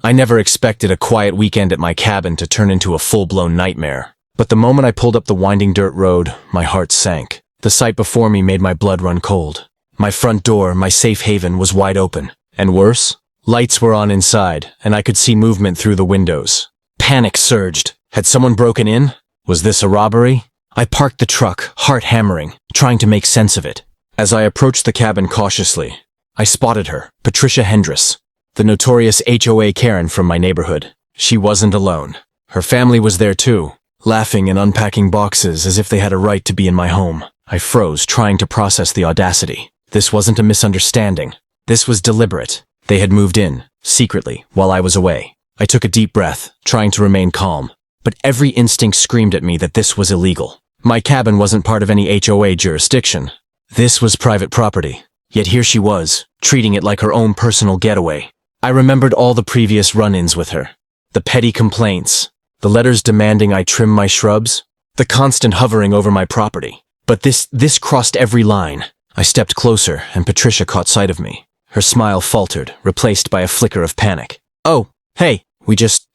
I never expected a quiet weekend at my cabin to turn into a full-blown nightmare. But the moment I pulled up the winding dirt road, my heart sank. The sight before me made my blood run cold. My front door, my safe haven, was wide open. And worse, lights were on inside, and I could see movement through the windows. Panic surged. Had someone broken in? Was this a robbery? I parked the truck, heart hammering, trying to make sense of it. As I approached the cabin cautiously, I spotted her, Patricia Hendress, the notorious HOA Karen from my neighborhood. She wasn't alone. Her family was there too, laughing and unpacking boxes as if they had a right to be in my home. I froze, trying to process the audacity. This wasn't a misunderstanding. This was deliberate. They had moved in, secretly, while I was away. I took a deep breath, trying to remain calm. But every instinct screamed at me that this was illegal. My cabin wasn't part of any HOA jurisdiction. This was private property. Yet here she was, treating it like her own personal getaway. I remembered all the previous run-ins with her. The petty complaints, the letters demanding I trim my shrubs, the constant hovering over my property. But this crossed every line. I stepped closer, and Patricia caught sight of me. Her smile faltered, replaced by a flicker of panic. "Oh, hey, we just,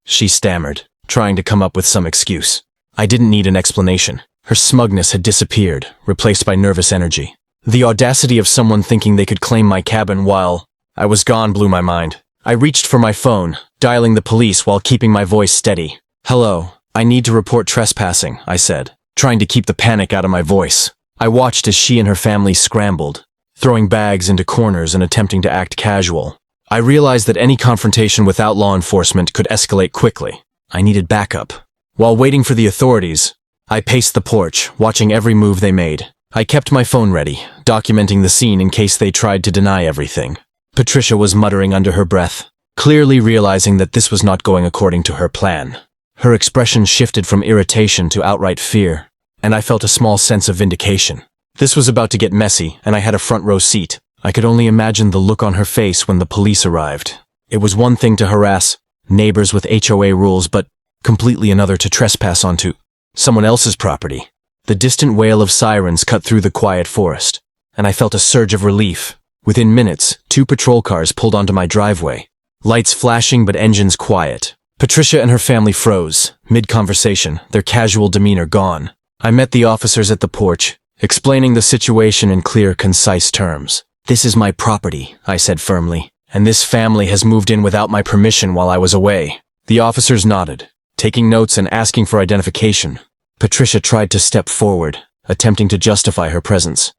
she stammered, trying to come up with some excuse. I didn't need an explanation. Her smugness had disappeared, replaced by nervous energy. The audacity of someone thinking they could claim my cabin while I was gone blew my mind. I reached for my phone, dialing the police while keeping my voice steady. "Hello, I need to report trespassing," I said, trying to keep the panic out of my voice. I watched as she and her family scrambled, throwing bags into corners and attempting to act casual. I realized that any confrontation without law enforcement could escalate quickly. I needed backup. While waiting for the authorities, I paced the porch, watching every move they made. I kept my phone ready, documenting the scene in case they tried to deny everything. Patricia was muttering under her breath, clearly realizing that this was not going according to her plan. Her expression shifted from irritation to outright fear, and I felt a small sense of vindication. This was about to get messy, and I had a front row seat. I could only imagine the look on her face when the police arrived. It was one thing to harass neighbors with HOA rules, but completely another to trespass onto someone else's property. The distant wail of sirens cut through the quiet forest, and I felt a surge of relief. Within minutes, 2 patrol cars pulled onto my driveway, lights flashing but engines quiet. Patricia and her family froze, mid-conversation, their casual demeanor gone. I met the officers at the porch, explaining the situation in clear, concise terms. "This is my property," I said firmly, "and this family has moved in without my permission while I was away." The officers nodded, taking notes and asking for identification. Patricia tried to step forward, attempting to justify her presence.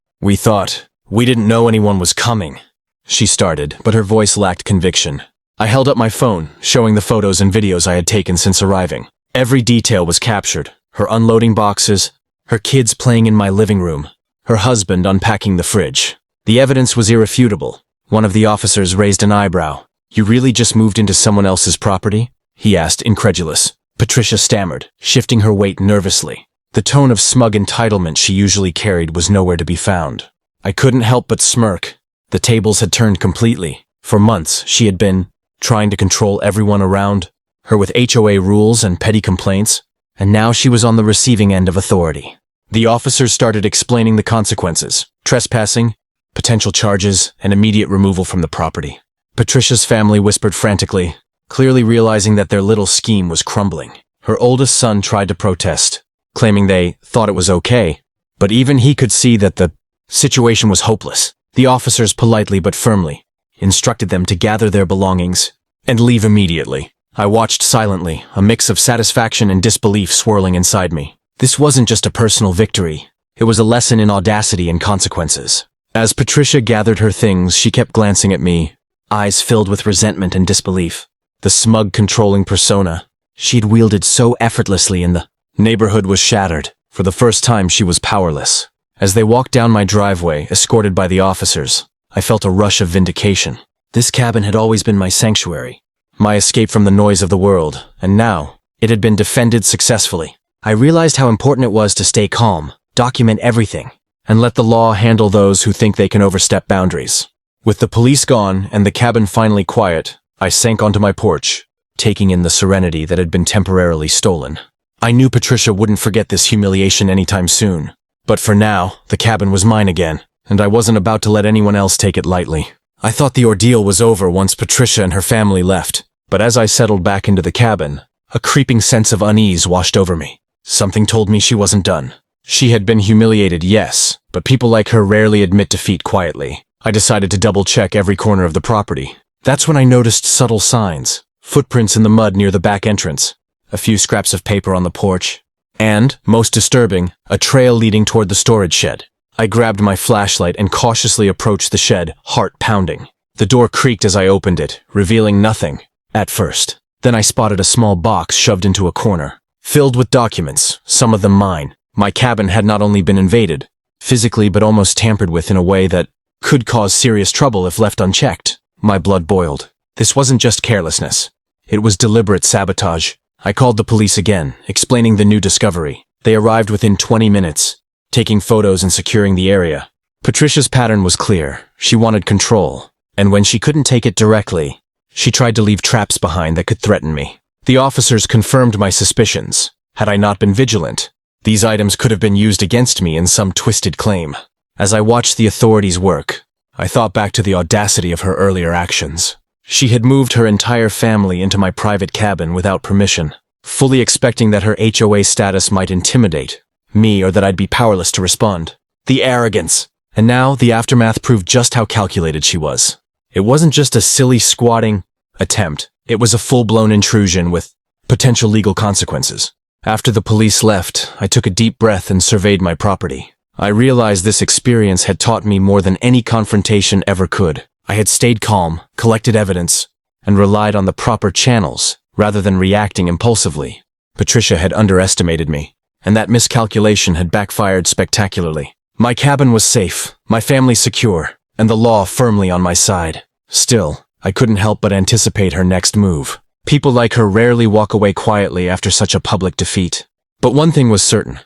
We didn't know anyone was coming," she started, but her voice lacked conviction. I held up my phone, showing the photos and videos I had taken since arriving. Every detail was captured: her unloading boxes, her kids playing in my living room, her husband unpacking the fridge. The evidence was irrefutable. One of the officers raised an eyebrow. "You really just moved into someone else's property?" he asked, incredulous. Patricia stammered, shifting her weight nervously. The tone of smug entitlement she usually carried was nowhere to be found. I couldn't help but smirk. The tables had turned completely. For months, she had been trying to control everyone around her with HOA rules and petty complaints, and now she was on the receiving end of authority. The officers started explaining the consequences: trespassing, potential charges, and immediate removal from the property. Patricia's family whispered frantically, clearly realizing that their little scheme was crumbling. Her oldest son tried to protest, claiming they thought it was okay, but even he could see that the situation was hopeless. The officers politely but firmly instructed them to gather their belongings and leave immediately. I watched silently, a mix of satisfaction and disbelief swirling inside me. This wasn't just a personal victory. It was a lesson in audacity and consequences. As Patricia gathered her things, she kept glancing at me, eyes filled with resentment and disbelief. The smug, controlling persona she'd wielded so effortlessly in the neighborhood was shattered. For the first time, she was powerless. As they walked down my driveway, escorted by the officers, I felt a rush of vindication. This cabin had always been my sanctuary, my escape from the noise of the world, and now it had been defended successfully. I realized how important it was to stay calm, document everything, and let the law handle those who think they can overstep boundaries. With the police gone and the cabin finally quiet, I sank onto my porch, taking in the serenity that had been temporarily stolen. I knew Patricia wouldn't forget this humiliation anytime soon. But for now, the cabin was mine again, and I wasn't about to let anyone else take it lightly. I thought the ordeal was over once Patricia and her family left, but as I settled back into the cabin, a creeping sense of unease washed over me. Something told me she wasn't done. She had been humiliated, yes, but people like her rarely admit defeat quietly. I decided to double-check every corner of the property. That's when I noticed subtle signs. Footprints in the mud near the back entrance, a few scraps of paper on the porch, and, most disturbing, a trail leading toward the storage shed. I grabbed my flashlight and cautiously approached the shed, heart pounding. The door creaked as I opened it, revealing nothing, at first. Then I spotted a small box shoved into a corner, filled with documents, some of them mine. My cabin had not only been invaded, physically but almost tampered with in a way that could cause serious trouble if left unchecked. My blood boiled. This wasn't just carelessness. It was deliberate sabotage. I called the police again, explaining the new discovery. They arrived within 20 minutes, taking photos and securing the area. Patricia's pattern was clear. She wanted control, and when she couldn't take it directly, she tried to leave traps behind that could threaten me. The officers confirmed my suspicions. Had I not been vigilant, these items could have been used against me in some twisted claim. As I watched the authorities work, I thought back to the audacity of her earlier actions. She had moved her entire family into my private cabin without permission, fully expecting that her HOA status might intimidate me or that I'd be powerless to respond. The arrogance! And now the aftermath proved just how calculated she was. It wasn't just a silly squatting attempt. It was a full-blown intrusion with potential legal consequences. After the police left, I took a deep breath and surveyed my property. I realized this experience had taught me more than any confrontation ever could. I had stayed calm, collected evidence, and relied on the proper channels rather than reacting impulsively. Patricia had underestimated me, and that miscalculation had backfired spectacularly. My cabin was safe, my family secure, and the law firmly on my side. Still, I couldn't help but anticipate her next move. People like her rarely walk away quietly after such a public defeat. But one thing was certain.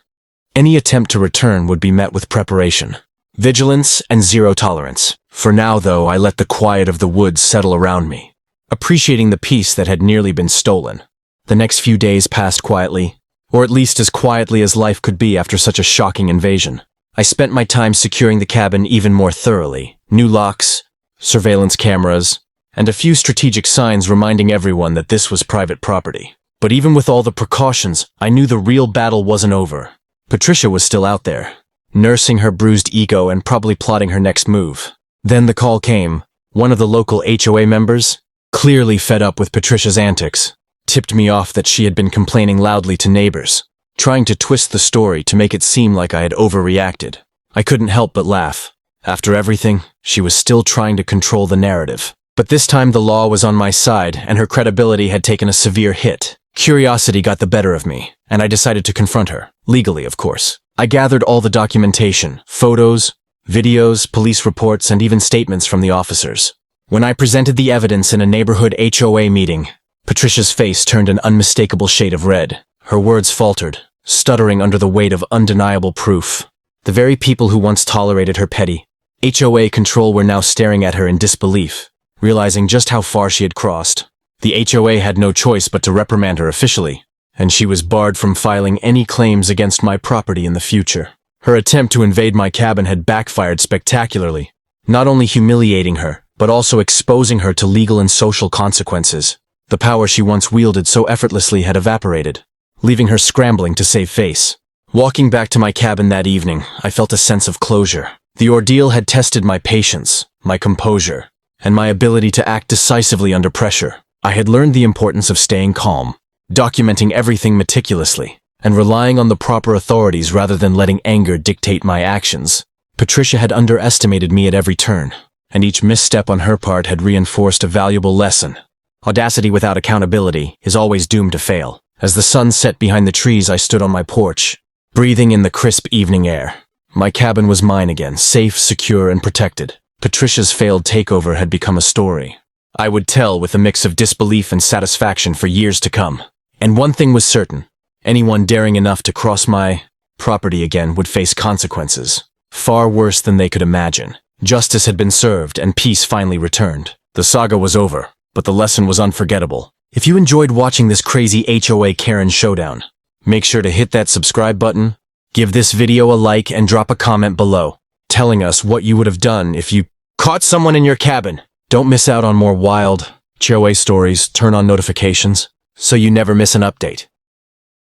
Any attempt to return would be met with preparation, vigilance, and zero tolerance. For now, though, I let the quiet of the woods settle around me, appreciating the peace that had nearly been stolen. The next few days passed quietly, or at least as quietly as life could be after such a shocking invasion. I spent my time securing the cabin even more thoroughly. New locks, surveillance cameras, and a few strategic signs reminding everyone that this was private property. But even with all the precautions, I knew the real battle wasn't over. Patricia was still out there, nursing her bruised ego and probably plotting her next move. Then the call came. One of the local HOA members, clearly fed up with Patricia's antics, tipped me off that she had been complaining loudly to neighbors, trying to twist the story to make it seem like I had overreacted. I couldn't help but laugh. After everything, she was still trying to control the narrative. But this time the law was on my side, and her credibility had taken a severe hit. Curiosity got the better of me, and I decided to confront her. Legally, of course. I gathered all the documentation, photos, videos, police reports, and even statements from the officers. When I presented the evidence in a neighborhood HOA meeting, Patricia's face turned an unmistakable shade of red. Her words faltered, stuttering under the weight of undeniable proof. The very people who once tolerated her petty HOA control were now staring at her in disbelief, realizing just how far she had crossed. The HOA had no choice but to reprimand her officially, and she was barred from filing any claims against my property in the future. Her attempt to invade my cabin had backfired spectacularly, not only humiliating her, but also exposing her to legal and social consequences. The power she once wielded so effortlessly had evaporated, leaving her scrambling to save face. Walking back to my cabin that evening, I felt a sense of closure. The ordeal had tested my patience, my composure, and my ability to act decisively under pressure. I had learned the importance of staying calm, documenting everything meticulously, and relying on the proper authorities rather than letting anger dictate my actions. Patricia had underestimated me at every turn, and each misstep on her part had reinforced a valuable lesson. Audacity without accountability is always doomed to fail. As the sun set behind the trees, I stood on my porch, breathing in the crisp evening air. My cabin was mine again, safe, secure, and protected. Patricia's failed takeover had become a story I would tell with a mix of disbelief and satisfaction for years to come. And one thing was certain. Anyone daring enough to cross my property again would face consequences, far worse than they could imagine. Justice had been served and peace finally returned. The saga was over, but the lesson was unforgettable. If you enjoyed watching this crazy HOA Karen showdown, make sure to hit that subscribe button, give this video a like, and drop a comment below, telling us what you would have done if you Caught someone in your cabin. Don't miss out on more wild HOA stories. Turn on notifications so you never miss an update.